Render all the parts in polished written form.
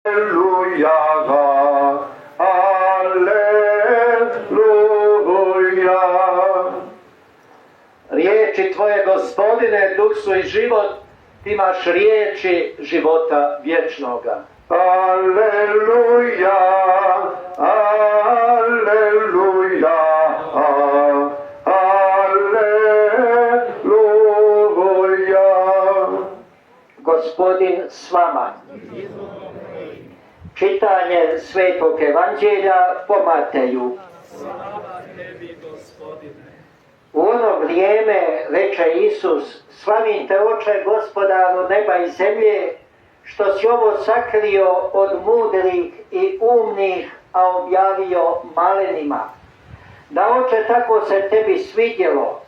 Aleluja, aleluja. Riječi Tvoje, Gospodine, duh su i život, Ti imaš riječi života vječnoga. Aleluja, aleluja, aleluja. Gospodin s vama. Čitanje Svetog Evanđelja po Mateju. Slava tebi, Gospodine. U ono vrijeme reče Isus: slavim te, Oče, Gospodaru neba i zemlje, što si ovo sakrio od mudrih i umnih, a objavio malenima. Da, Oče, tako se tebi svidjelo.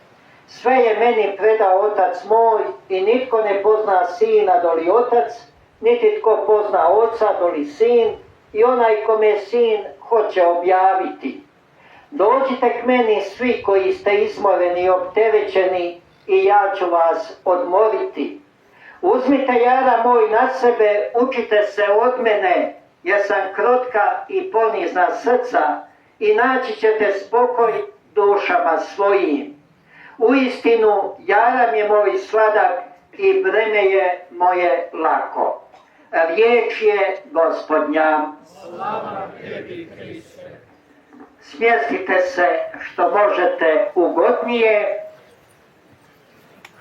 Sve je meni predao Otac moj i nitko ne pozna Sina doli Otac, niti tko pozna Oca doli Sin i onaj kome Sin hoće objaviti. Dođite k meni svi koji ste izmoreni i opterećeni i ja ću vas odmoriti. Uzmite jara moj na sebe, učite se od mene, jer sam krotka i ponizna srca i naći ćete spokoj dušama svojim. Uistinu, jaram je moj sladak i breme je moje lako. Riječ je Gospodnja. Slava tebi, Hriste. Smjestite se što možete ugodnije.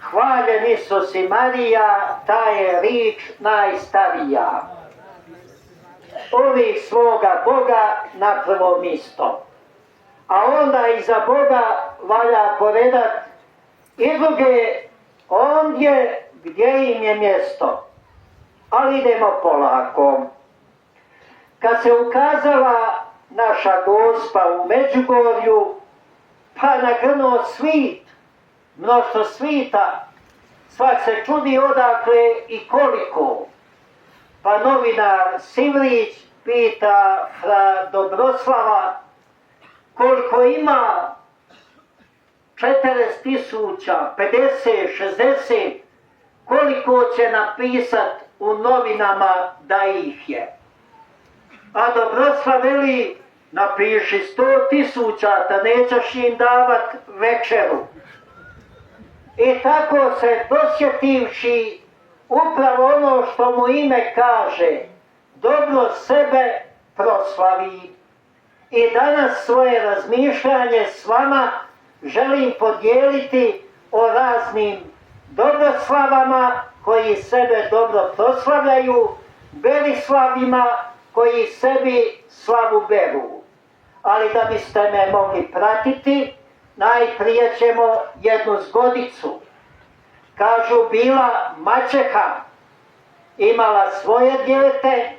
Hvaljen Isus i Marija, ta je rič najstarija. Uvijek svoga Boga na prvo mjesto. A onda iza Boga valja poredat i druge ondje gdje im je mjesto. Ali idemo polako. Kad se ukazala naša Gospa u Međugorju, pa nagrnuo svit, mnoštvo svita, svak se čudi odakle i koliko. Pa novinar Sivrić pita fra Dobroslava koliko ima, 40.000, 50, 60, koliko će napisat u novinama da ih je. A Dobroslav veli, napiši 100.000, da nećeš im davat večeru. I tako se dosjetivši upravo ono što mu ime kaže, dobro sebe proslavi. I danas svoje razmišljanje s vama želim podijeliti o raznim dobroslavama koji sebe dobro proslavljaju, berislavima koji sebi slavu beru. Ali da biste me mogli pratiti, najprije ćemo jednu zgodicu. Kažu, bila maćeha, imala svoje dijete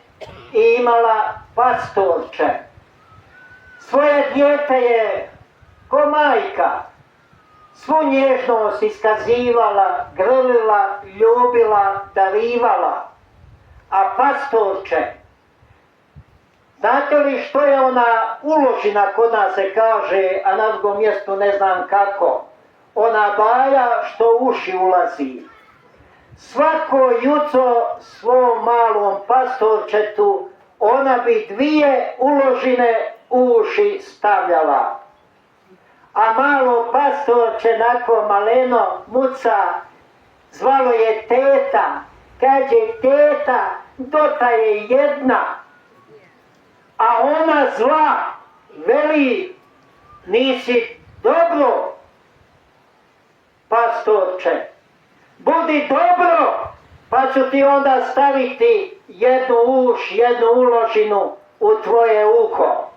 i imala pastorče. Svoje dijete je ko majka, svu nježnost iskazivala, grlila, ljubila, darivala. A pastorče, znate li što je ona uložina, kod nas se kaže, a na drugom mjestu ne znam kako, ona baja što uši ulazi. Svako juco svom malom pastorčetu ona bi 2 uložine u uši stavljala. A malo pastorče nakon maleno muca, zvalo je teta, kaže teta, dota je jedna. A ona zla veli, nisi dobro, pastorče, budi dobro, pa ću ti onda staviti jednu uš, jednu uložinu u tvoje uho.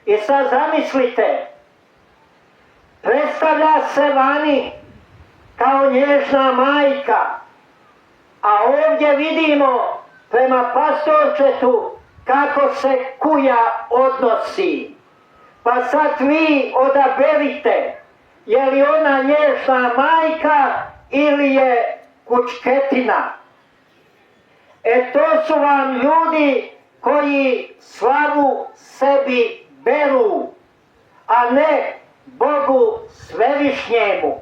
I sad zamislite, predstavlja se vani kao nježna majka, a ovdje vidimo prema pastorčetu kako se kuja odnosi. Pa sad vi odaberite, je li ona nježna majka ili je kučketina. To su vam ljudi koji slavu sebi beru, a ne Bogu svevišnjemu.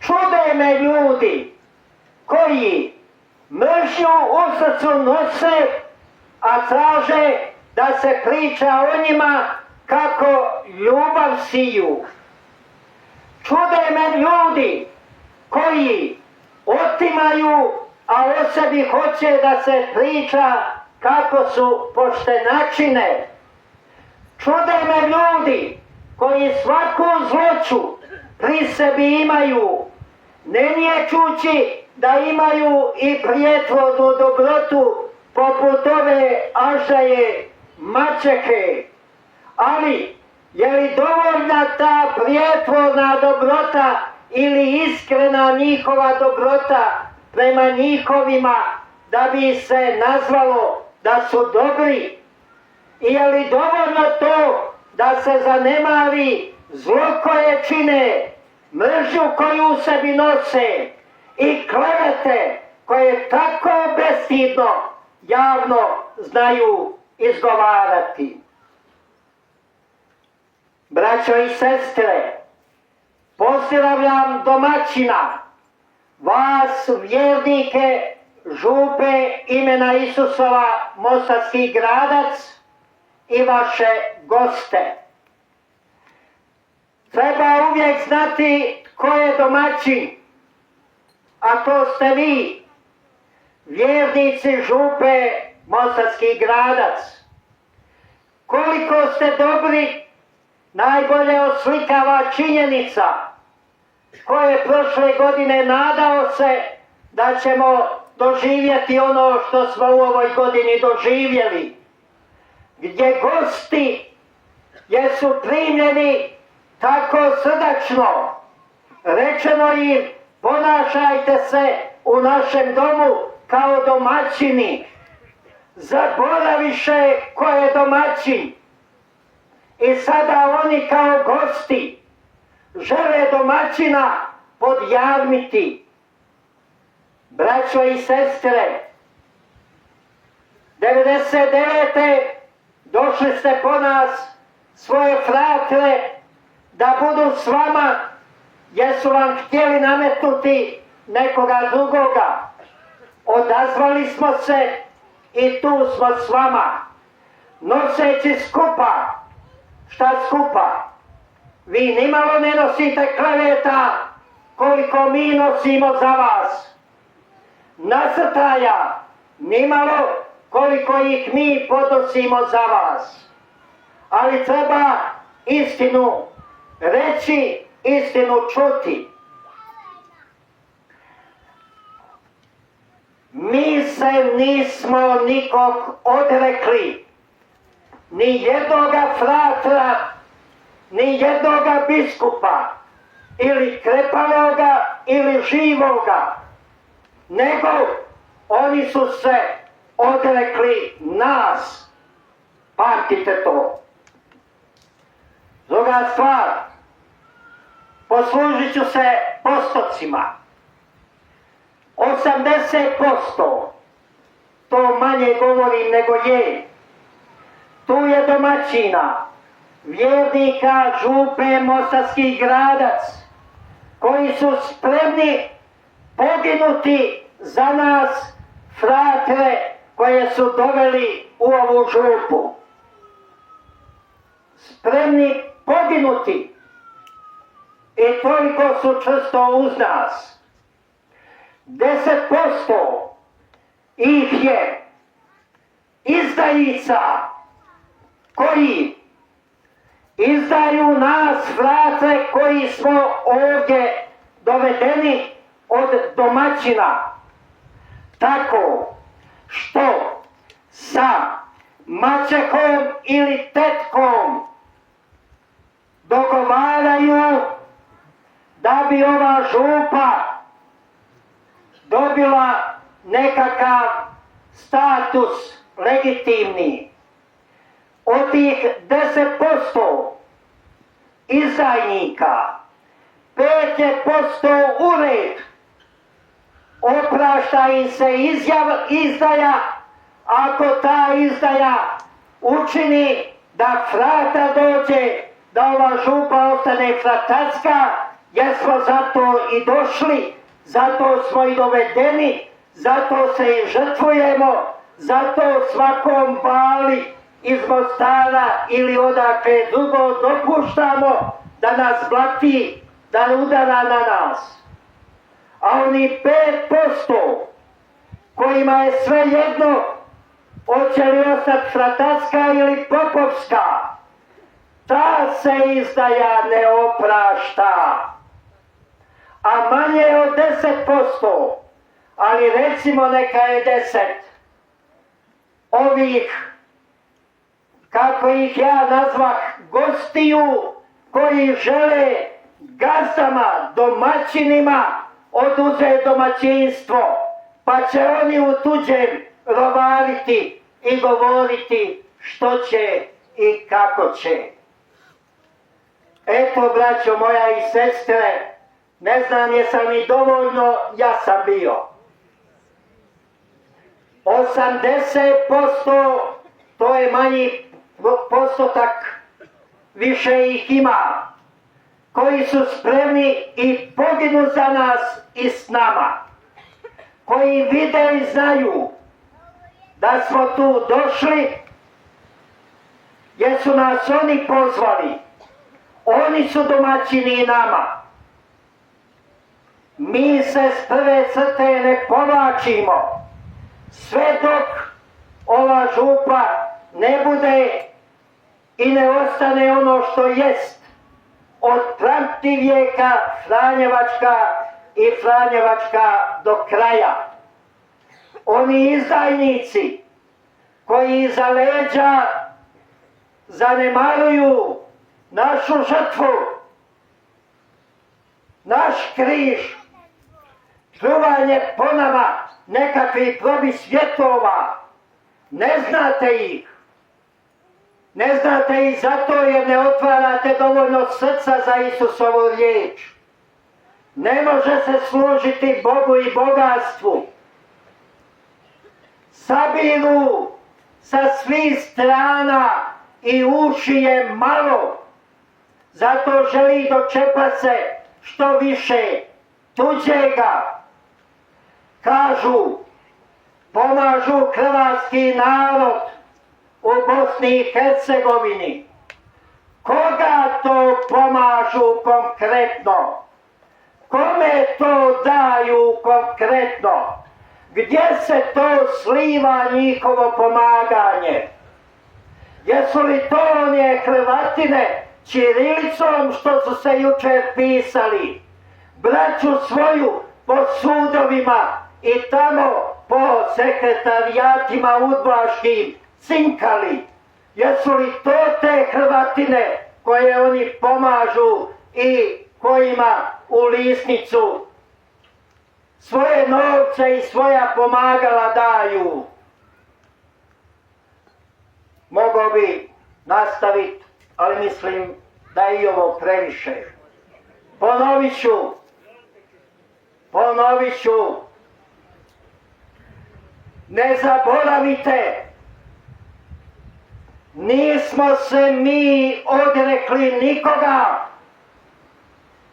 Čude me ljudi koji mržnju u srcu nose a traže da se priča o njima kako ljubav siju. Čude me ljudi koji otimaju, a o sebi hoće da se priča kako su poštenačine. Čude me ljudi koji svaku zloću pri sebi imaju, ne niječući da imaju i prijetvornu dobrotu poput ove Ažaje maćehe. Ali je li dovoljna ta prijetvorna dobrota ili iskrena njihova dobrota prema njihovima da bi se nazvalo da su dobri? I je li dovoljno to da se zanemari zlo koje čine, mržnju koju u sebi nose i klevete koje tako bestidno javno znaju izgovarati? Braćo i sestre, pozdravljam domaćina, vas vjernike župe imena Isusova Mostarski Gradac i vaše goste. Treba uvijek znati tko je domaćin, a to ste vi, vjernici župe Mostarski Gradac. Koliko ste dobri najbolje oslikava činjenica koje prošle godine nadao se da ćemo doživjeti ono što smo u ovoj godini doživjeli, gdje gosti jesu primljeni tako srdačno. Rečeno im, ponašajte se u našem domu kao domaćini. Zaboraviše ko je domaćin. I sada oni kao gosti žele domaćina podjarmiti. Braćo i sestre, 99. došli ste po nas, svoje fratre, da budu s vama, jer su vam htjeli nametnuti nekoga drugoga. Odazvali smo se i tu smo s vama, noseći skupa. Šta skupa? Vi nimalo ne nosite kleveta koliko mi nosimo za vas. Nasrtaja nimalo koliko ih mi podnosimo za vas. Ali treba istinu reći, istinu čuti. Mi se nismo nikog odrekli. Ni jednoga fratra, ni jednoga biskupa, ili krepaloga, ili živoga, nego oni su se odrekli nas. Pamtite to. Druga stvar, poslužit ću se postocima. 80%, to manje govorim nego je. Tu je domaćina, vjernika župe Mostarski Gradac, koji su spremni poginuti za nas, fratre, koje su doveli u ovu župu. Spremni poginuti. I toliko su čvrsto uz nas. 10% ih je izdajica koji izdaju nas, fratre, koji smo ovdje dovedeni od domaćina. Tako što sa maćehom ili tetkom dogovaraju da bi ova župa dobila nekakav status legitimni. Od tih 10% izdajnika 5% ured oprašta im se izdaja ako ta izdaja učini da frata dođe, da ova župa ostane fratarska, jer smo zato i došli, zato smo i dovedeni, zato se i žrtvujemo, Zato svakom Bali iz Mostara ili odakle drugo dopuštamo da nas blati, da udara na nas. A oni 5% kojima je sve jedno hoće li ostati fratarska ili popovska, ta se izdaja ne oprašta. A manje od 10%, ali recimo neka je 10 ovih, kako ih ja nazvah, gostiju koji žele gazdama, domaćinima oduzeti domaćinstvo, pa će oni u tuđem rovariti i govoriti što će i kako će. Eto, braćo moja i sestre, ne znam jesam i dovoljno jasan bio. 80% to je manji postotak, više ih ima, koji su spremni i poginu za nas i s nama, koji vide i znaju da smo tu došli jer su nas oni pozvali, oni su domaćini i nama. Mi se s prve crte ne povlačimo sve dok ova župa ne bude i ne ostane ono što jest od pamtivijeka Franjevačka i Franjevačka do kraja. Oni izdajnici koji iza leđa zanemaruju našu žrtvu, naš križ, čuvanje po nama nekakvih probi svjetova, ne znate ih. Ne znate ih zato jer ne otvarate dovoljno srca za Isusovu riječ. Ne može se služiti Bogu i bogatstvu. Sabiru sa svih strana i uši je malo. Zato želi dočepa se što više tuđega. Kažu, pomažu hrvatski narod u Bosni i Hercegovini. Koga to pomažu konkretno? Kome to daju konkretno? Gdje se to sliva njihovo pomaganje? Jesu li to one Hrvatine ćirilicom što su se jučer pisali? Braću svoju po sudovima i tamo po sekretarijatima udbaškim cinkali. Jesu li to te Hrvatine koje oni pomažu i kojima u lisnicu svoje novce i svoja pomagala daju? Mogao bi nastaviti, ali mislim da je i ovo previše. Ponovit ću, ne zaboravite, nismo se mi odrekli nikoga,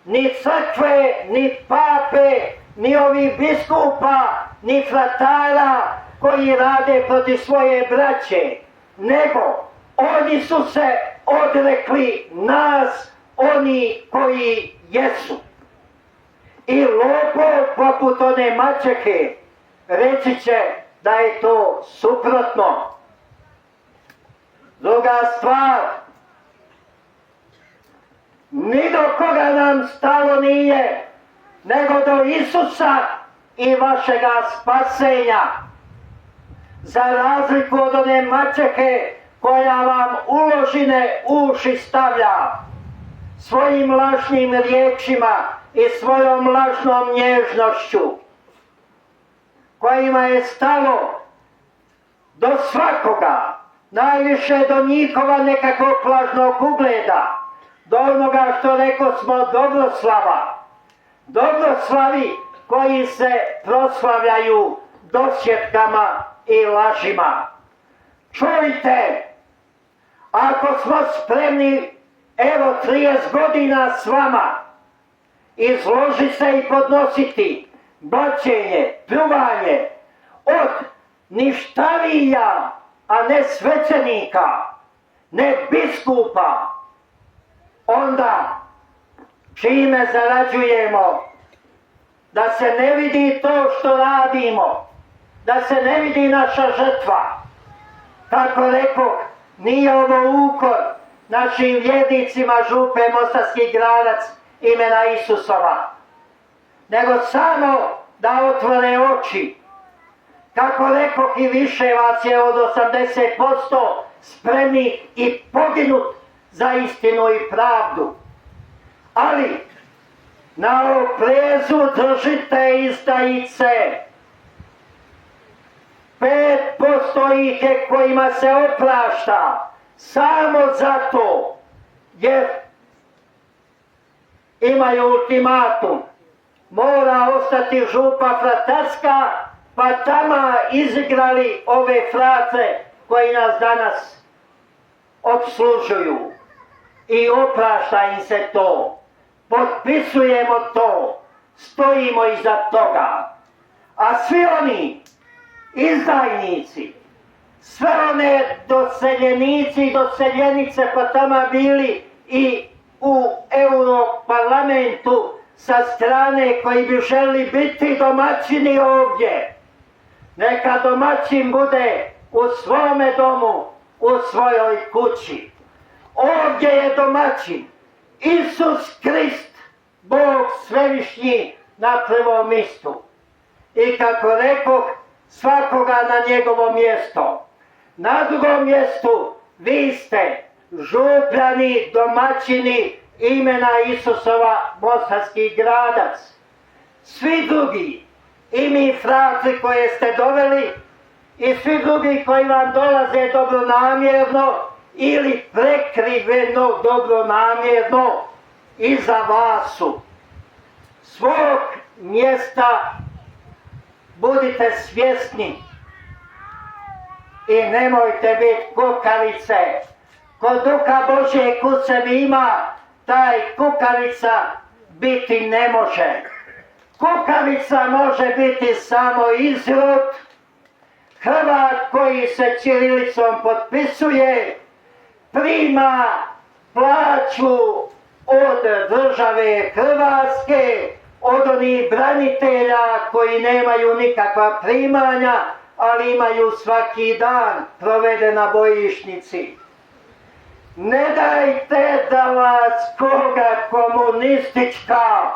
ni crkve, ni pape, ni ovih biskupa, ni fratara koji rade protiv svoje braće, nego oni su se odrekli nas, oni koji jesu. I lopov poput one mačehe reći će da je to suprotno. Druga stvar, ni do koga nam stalo nije, nego do Isusa i vašega spasenja. Za razliku od one mačehe koja vam uložine uši stavlja svojim lažnim riječima i svojom lažnom nježnošću, kojima je stalo do svakoga, najviše do njihova nekakvog lažnog ugleda, do onoga što reko smo dobroslavi koji se proslavljaju dosjetkama i lažima. Čujte, ako smo spremni evo 30 godina s vama izloži se i podnositi blaćenje, pljuvanje od ništarija, a ne svećenika, ne biskupa, onda čime zarađujemo? Da se ne vidi to što radimo, da se ne vidi naša žrtva. Kako rekoh, nije ovo ukor našim vjernicima župe Mostarski Gradac imena Isusova, nego samo da otvore oči. Kako rekoh, i više vas je od 80% spremni i poginut za istinu i pravdu. Ali na oprezu držite izdajice. 5% ih je kojima se oprašta samo zato jer imaju ultimatum. Mora ostati župa Fratarska, pa tamo izigrali ove fratre koji nas danas obslužuju. I oprašta im se to. Potpisujemo to. Stojimo iza toga. A svi oni izdajnici, sve one doseljenici i doseljenice pa tamo bili i u Europarlamentu sa strane koji bi želi biti domaćini ovdje. Neka domaćin bude u svome domu, u svojoj kući. Ovdje je domaćin Isus Krist, Bog svevišnji na prvom mjestu. I kako rekoh, svakoga na njegovo mjesto. Na drugom mjestu vi ste župljani, domaćini imena Isusova Mostarski Gradac. Svi drugi, i mi fratri koje ste doveli, i svi drugi koji vam dolaze dobronamjerno ili prekriveno dobronamjerno, iza vas su. Svog mjesta budite svjesni i nemojte biti kukavice. Kod Duha Božje kud sebi ima, taj kukavica biti ne može. Kukavica može biti samo izrod, Hrvat koji se ćirilicom potpisuje, prima plaću od države Hrvatske, od onih branitelja koji nemaju nikakva primanja, ali imaju svaki dan proveden na bojišnici. Ne dajte da vas koga komunistička,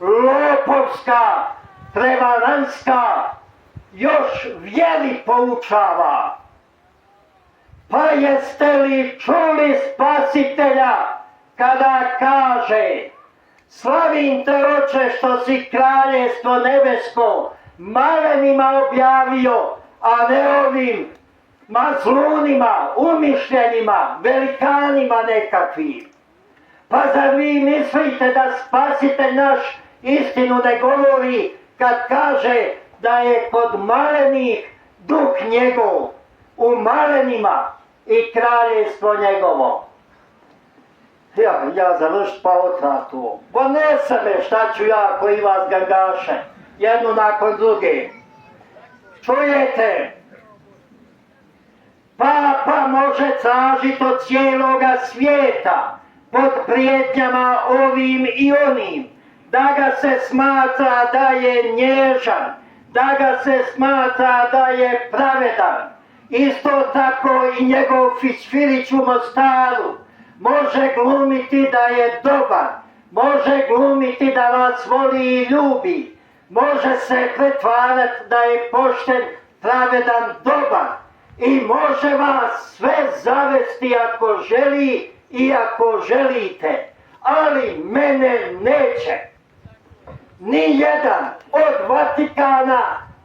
lopovska, prevarantska još vjeri poučava. Pa jeste li čuli Spasitelja kada kaže: slavim te, Oče, što si kraljestvo nebesko malenima objavio, a ne ovim mazlunima, umišljenima, velikanima nekakvim. Pa zar vi mislite da Spasitelj naš istinu ne govori kad kaže da je kod malenih duh njegov, u malenima i kraljestvo njegovo? Ja završit pa otratu. Ponese me, šta ću ja koji vas gangaše, jednu nakon druge. Čujete? Papa može tražiti od cijeloga svijeta pod prijetnjama ovim i onim, da ga se smatra da je nježan, da ga se smatra da je pravedan. Isto tako i njegov Fićfirić u Mostaru može glumiti da je dobar, može glumiti da vas voli i ljubi, može se pretvarati da je pošten, pravedan, dobar i može vas sve zavesti ako želi i ako želite, ali mene neće. Nijedan od Vatikana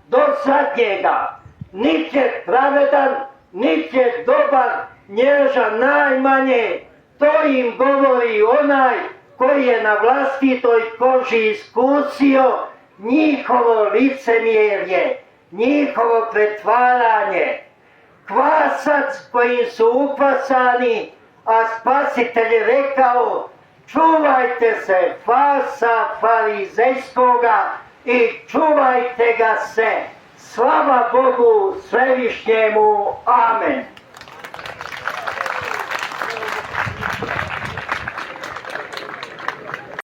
do zadnjega niti je pravedan, niti je dobar, nježan najmanje. To im govori onaj koji je na vlastitoj koži iskusio njihovo licemjerje, njihovo pretvaranje. Kvasac kojim su ukvasani, a Spasitelj je rekao: čuvajte se fasa farizejskoga i čuvajte ga se Slava Bogu Svevišnjemu. Amen.